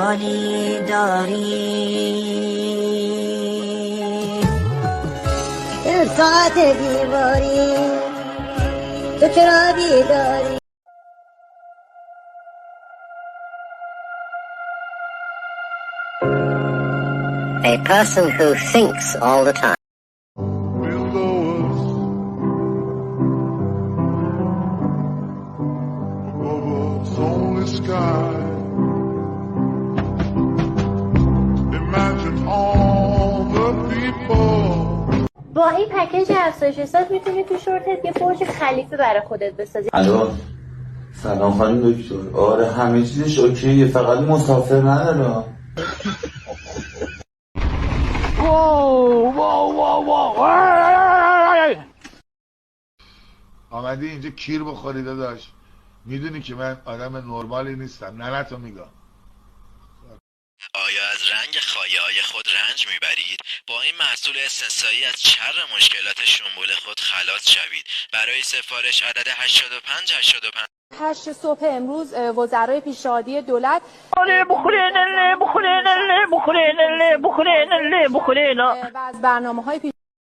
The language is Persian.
حالی داری؟ ساعت دیواری تو چرا بیداری؟ A person who thinks all the time. با این پکیج افزایش سایز میتونی تو شورتت یه برج خلیفه برای خودت بسازی. الو سلام خانم دکتر. آره همه چیزش اوکیه، فقط مسافر نداره. آمدی اینجا کیر بخوری داداش. میدونی که من آدم نرمالی نیستم، نه تو میگم. آیا از رنگ خایه‌های خود رنج میبرید؟ با این محصول استثنایی از شر مشکلات شنبول خود خلاص شوید. برای سفارش عدد 8585 8 صبح امروز وزرای پیشنهادی دولت و از برنامه‌های